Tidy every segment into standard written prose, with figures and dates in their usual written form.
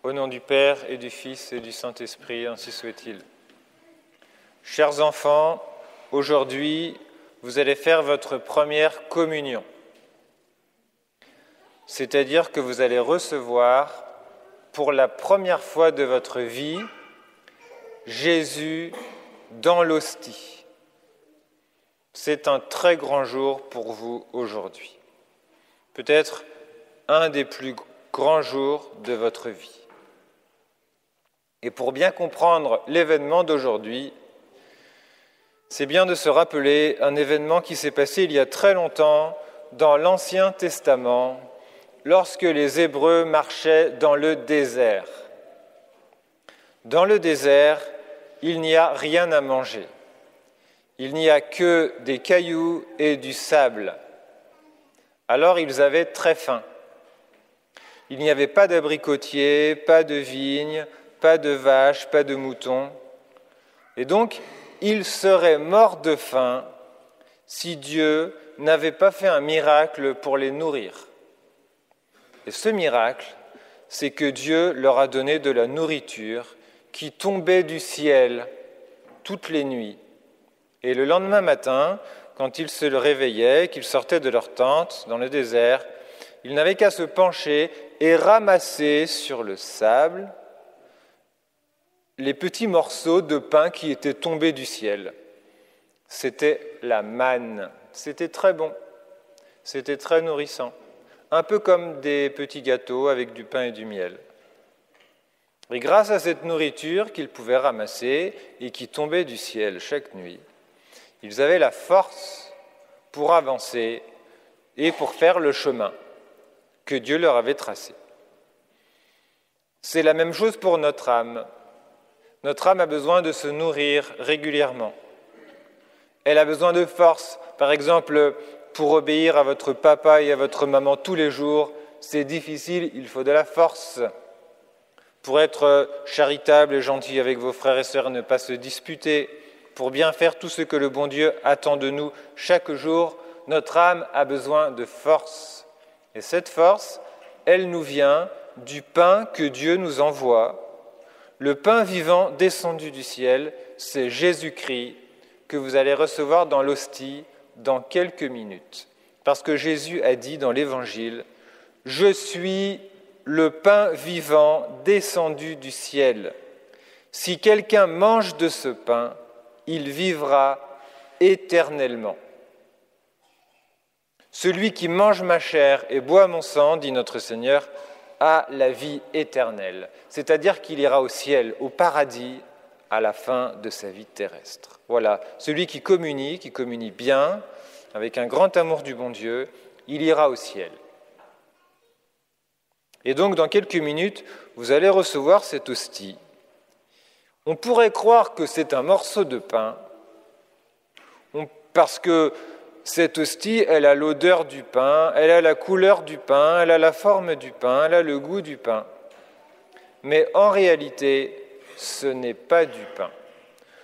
Au nom du Père et du Fils et du Saint-Esprit, ainsi soit-il. Chers enfants, aujourd'hui, vous allez faire votre première communion. C'est-à-dire que vous allez recevoir, pour la première fois de votre vie, Jésus dans l'hostie. C'est un très grand jour pour vous aujourd'hui. Peut-être un des plus grands jours de votre vie. Et pour bien comprendre l'événement d'aujourd'hui, c'est bien de se rappeler un événement qui s'est passé il y a très longtemps dans l'Ancien Testament, lorsque les Hébreux marchaient dans le désert. Dans le désert, il n'y a rien à manger. Il n'y a que des cailloux et du sable. Alors ils avaient très faim. Il n'y avait pas d'abricotiers, pas de vignes, pas de vaches, pas de moutons. Et donc, ils seraient morts de faim si Dieu n'avait pas fait un miracle pour les nourrir. Et ce miracle, c'est que Dieu leur a donné de la nourriture qui tombait du ciel toutes les nuits. Et le lendemain matin, quand ils se réveillaient, qu'ils sortaient de leur tente dans le désert, ils n'avaient qu'à se pencher et ramasser sur le sable les petits morceaux de pain qui étaient tombés du ciel. C'était la manne. C'était très bon. C'était très nourrissant. Un peu comme des petits gâteaux avec du pain et du miel. Et grâce à cette nourriture qu'ils pouvaient ramasser et qui tombait du ciel chaque nuit, ils avaient la force pour avancer et pour faire le chemin que Dieu leur avait tracé. C'est la même chose pour notre âme. Notre âme a besoin de se nourrir régulièrement. Elle a besoin de force. Par exemple, pour obéir à votre papa et à votre maman tous les jours, c'est difficile, il faut de la force. Pour être charitable et gentil avec vos frères et sœurs, ne pas se disputer, pour bien faire tout ce que le bon Dieu attend de nous chaque jour, notre âme a besoin de force. Et cette force, elle nous vient du pain que Dieu nous envoie. Le pain vivant descendu du ciel, c'est Jésus-Christ que vous allez recevoir dans l'hostie dans quelques minutes. Parce que Jésus a dit dans l'Évangile, « Je suis le pain vivant descendu du ciel. Si quelqu'un mange de ce pain, il vivra éternellement. Celui qui mange ma chair et boit mon sang, dit notre Seigneur, a la vie éternelle, c'est-à-dire qu'il ira au ciel, au paradis, à la fin de sa vie terrestre. Voilà, celui qui communie bien, avec un grand amour du bon Dieu, il ira au ciel. Et donc, dans quelques minutes, vous allez recevoir cette hostie. On pourrait croire que c'est un morceau de pain, parce que cette hostie, elle a l'odeur du pain, elle a la couleur du pain, elle a la forme du pain, elle a le goût du pain. Mais en réalité, ce n'est pas du pain.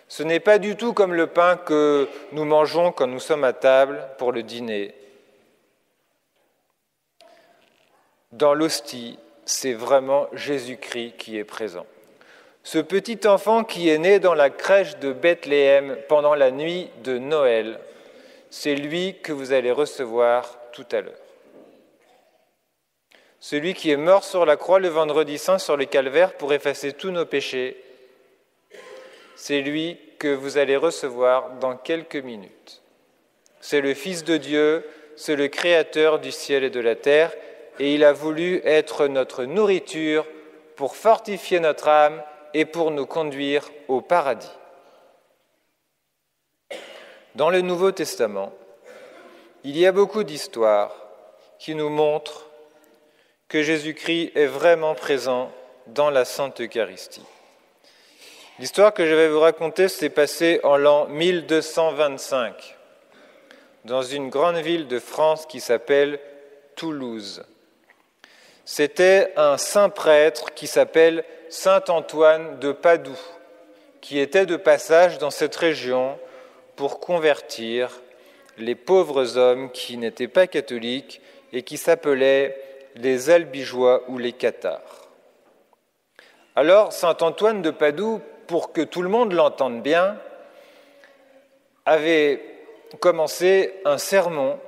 Ce n'est pas du tout comme le pain que nous mangeons quand nous sommes à table pour le dîner. Dans l'hostie, c'est vraiment Jésus-Christ qui est présent. Ce petit enfant qui est né dans la crèche de Bethléem pendant la nuit de Noël, c'est lui que vous allez recevoir tout à l'heure. Celui qui est mort sur la croix le vendredi saint sur le calvaire pour effacer tous nos péchés, c'est lui que vous allez recevoir dans quelques minutes. C'est le Fils de Dieu, c'est le Créateur du ciel et de la terre, et il a voulu être notre nourriture pour fortifier notre âme et pour nous conduire au paradis. Dans le Nouveau Testament, il y a beaucoup d'histoires qui nous montrent que Jésus-Christ est vraiment présent dans la Sainte Eucharistie. L'histoire que je vais vous raconter s'est passée en l'an 1225, dans une grande ville de France qui s'appelle Toulouse. C'était un saint prêtre qui s'appelle Saint Antoine de Padoue, qui était de passage dans cette région pour convertir les pauvres hommes qui n'étaient pas catholiques et qui s'appelaient les albigeois ou les cathares. Alors saint Antoine de Padoue, pour que tout le monde l'entende bien, avait commencé un sermon,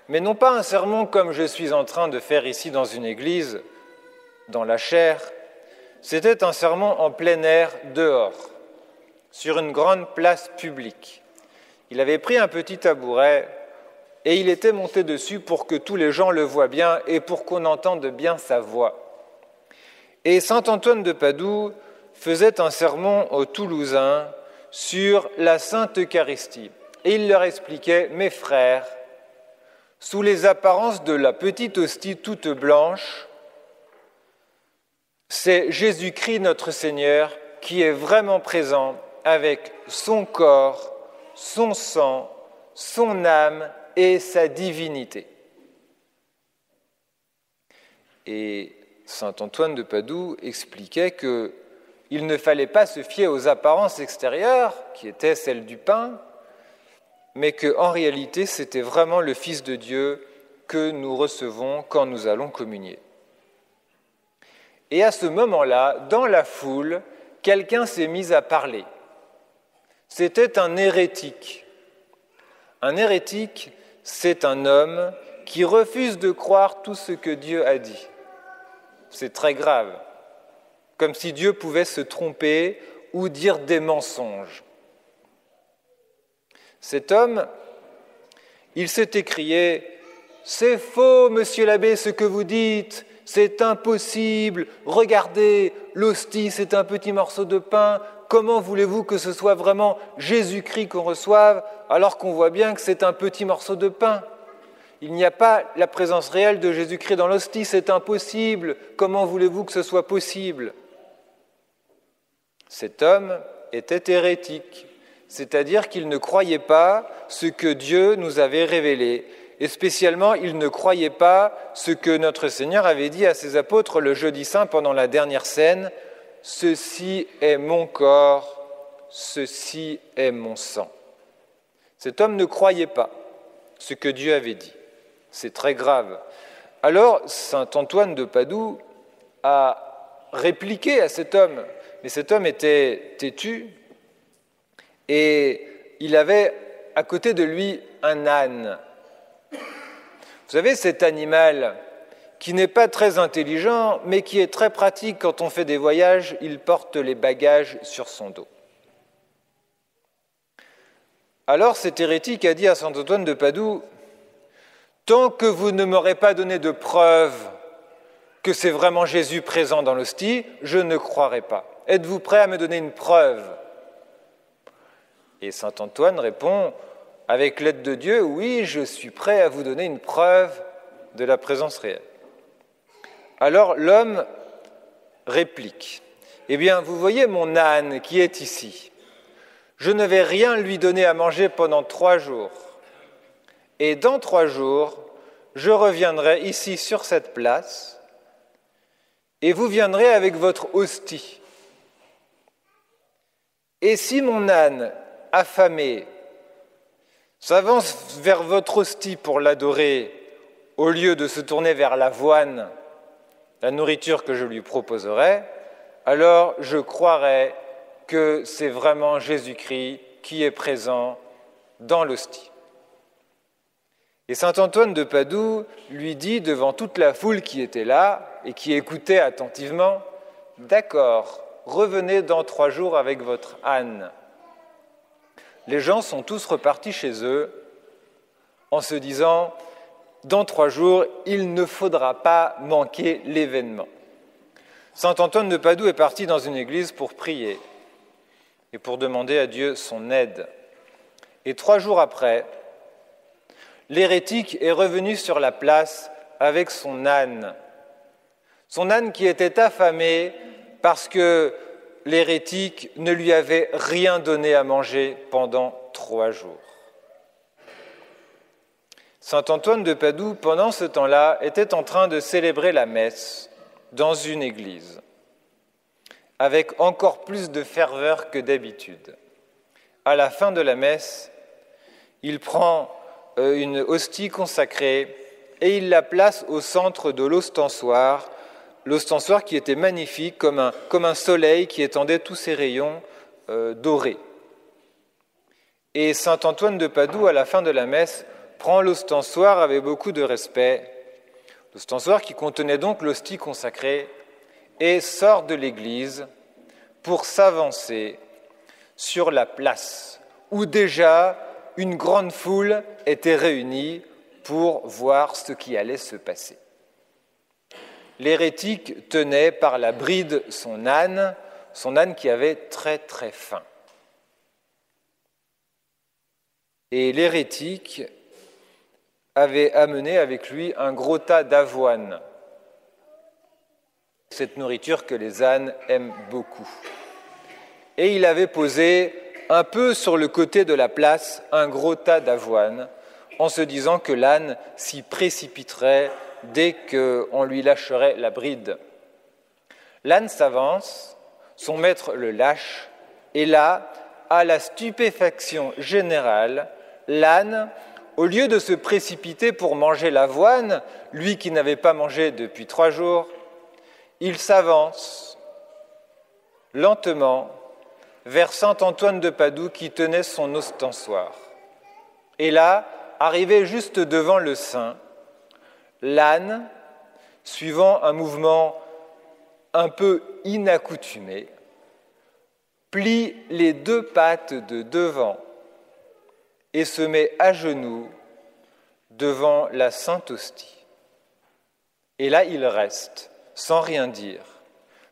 mais non pas un sermon comme je suis en train de faire ici dans une église, dans la chair. C'était un sermon en plein air, dehors, sur une grande place publique. Il avait pris un petit tabouret et il était monté dessus pour que tous les gens le voient bien et pour qu'on entende bien sa voix. Et saint Antoine de Padoue faisait un sermon aux Toulousains sur la Sainte Eucharistie. Et il leur expliquait, mes frères, sous les apparences de la petite hostie toute blanche, c'est Jésus-Christ notre Seigneur qui est vraiment présent avec son corps, son sang, son âme et sa divinité. Et saint Antoine de Padoue expliquait qu'il ne fallait pas se fier aux apparences extérieures, qui étaient celles du pain, mais qu'en réalité, c'était vraiment le Fils de Dieu que nous recevons quand nous allons communier. Et à ce moment-là, dans la foule, quelqu'un s'est mis à parler. C'était un hérétique. Un hérétique, c'est un homme qui refuse de croire tout ce que Dieu a dit. C'est très grave, comme si Dieu pouvait se tromper ou dire des mensonges. Cet homme, il s'est écrié « C'est faux, monsieur l'abbé, ce que vous dites, c'est impossible, regardez, l'hostie, c'est un petit morceau de pain, comment voulez-vous que ce soit vraiment Jésus-Christ qu'on reçoive alors qu'on voit bien que c'est un petit morceau de pain ? Il n'y a pas la présence réelle de Jésus-Christ dans l'hostie, c'est impossible, comment voulez-vous que ce soit possible ?» Cet homme était hérétique, c'est-à-dire qu'il ne croyait pas ce que Dieu nous avait révélé. Et spécialement, il ne croyait pas ce que notre Seigneur avait dit à ses apôtres le jeudi saint pendant la dernière scène, « Ceci est mon corps, ceci est mon sang ». Cet homme ne croyait pas ce que Dieu avait dit. C'est très grave. Alors, saint Antoine de Padoue a répliqué à cet homme, mais cet homme était têtu et il avait à côté de lui un âne. Vous savez, cet animal qui n'est pas très intelligent, mais qui est très pratique quand on fait des voyages, il porte les bagages sur son dos. Alors cet hérétique a dit à saint Antoine de Padoue, « Tant que vous ne m'aurez pas donné de preuve que c'est vraiment Jésus présent dans l'hostie, je ne croirai pas. Êtes-vous prêt à me donner une preuve ?» Et saint Antoine répond, avec l'aide de Dieu, « Oui, je suis prêt à vous donner une preuve de la présence réelle. » Alors l'homme réplique, « Eh bien, vous voyez mon âne qui est ici. Je ne vais rien lui donner à manger pendant 3 jours. Et dans 3 jours, je reviendrai ici sur cette place et vous viendrez avec votre hostie. Et si mon âne, affamé, s'avance vers votre hostie pour l'adorer, au lieu de se tourner vers l'avoine, la nourriture que je lui proposerai, alors je croirai que c'est vraiment Jésus-Christ qui est présent dans l'hostie. » Et saint Antoine de Padoue lui dit devant toute la foule qui était là et qui écoutait attentivement, « D'accord, revenez dans 3 jours avec votre âne. » Les gens sont tous repartis chez eux en se disant « Dans 3 jours, il ne faudra pas manquer l'événement. » Saint Antoine de Padoue est parti dans une église pour prier et pour demander à Dieu son aide. Et 3 jours après, l'hérétique est revenu sur la place avec son âne qui était affamé parce que l'hérétique ne lui avait rien donné à manger pendant 3 jours. Saint Antoine de Padoue, pendant ce temps-là, était en train de célébrer la messe dans une église, avec encore plus de ferveur que d'habitude. À la fin de la messe, il prend une hostie consacrée et il la place au centre de l'ostensoir l'ostensoir qui était magnifique comme un soleil qui étendait tous ses rayons dorés. Et saint Antoine de Padoue, à la fin de la messe, prend l'ostensoir avec beaucoup de respect, l'ostensoir qui contenait donc l'hostie consacrée, et sort de l'église pour s'avancer sur la place où déjà une grande foule était réunie pour voir ce qui allait se passer. L'hérétique tenait par la bride son âne qui avait très très faim. Et l'hérétique avait amené avec lui un gros tas d'avoine, cette nourriture que les ânes aiment beaucoup. Et il avait posé un peu sur le côté de la place un gros tas d'avoine, en se disant que l'âne s'y précipiterait dès qu'on lui lâcherait la bride. L'âne s'avance, son maître le lâche, et là, à la stupéfaction générale, l'âne, au lieu de se précipiter pour manger l'avoine, lui qui n'avait pas mangé depuis 3 jours, il s'avance lentement vers saint Antoine de Padoue qui tenait son ostensoir. Et là, arrivé juste devant le saint, l'âne, suivant un mouvement un peu inaccoutumé, plie les 2 pattes de devant et se met à genoux devant la Sainte Hostie. Et là, il reste, sans rien dire,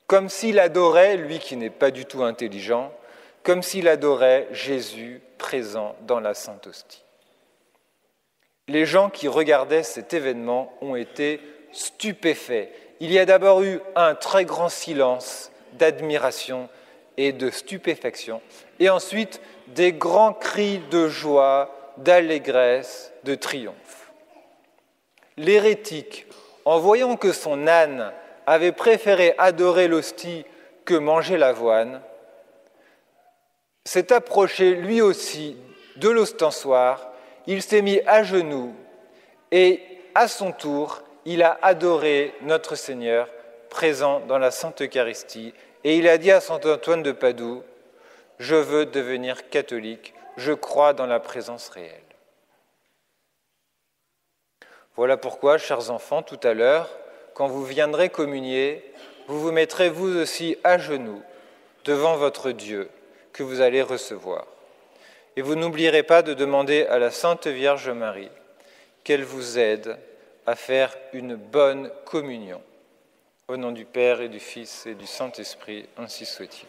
comme s'il adorait, lui qui n'est pas du tout intelligent, comme s'il adorait Jésus présent dans la Sainte Hostie. Les gens qui regardaient cet événement ont été stupéfaits. Il y a d'abord eu un très grand silence d'admiration et de stupéfaction, et ensuite des grands cris de joie, d'allégresse, de triomphe. L'hérétique, en voyant que son âne avait préféré adorer l'hostie que manger l'avoine, s'est approché lui aussi de l'ostensoir, il s'est mis à genoux et à son tour, il a adoré notre Seigneur présent dans la Sainte Eucharistie et il a dit à saint Antoine de Padoue « Je veux devenir catholique, je crois dans la présence réelle ». Voilà pourquoi, chers enfants, tout à l'heure, quand vous viendrez communier, vous vous mettrez vous aussi à genoux devant votre Dieu que vous allez recevoir. Et vous n'oublierez pas de demander à la Sainte Vierge Marie qu'elle vous aide à faire une bonne communion. Au nom du Père et du Fils et du Saint-Esprit, ainsi soit-il.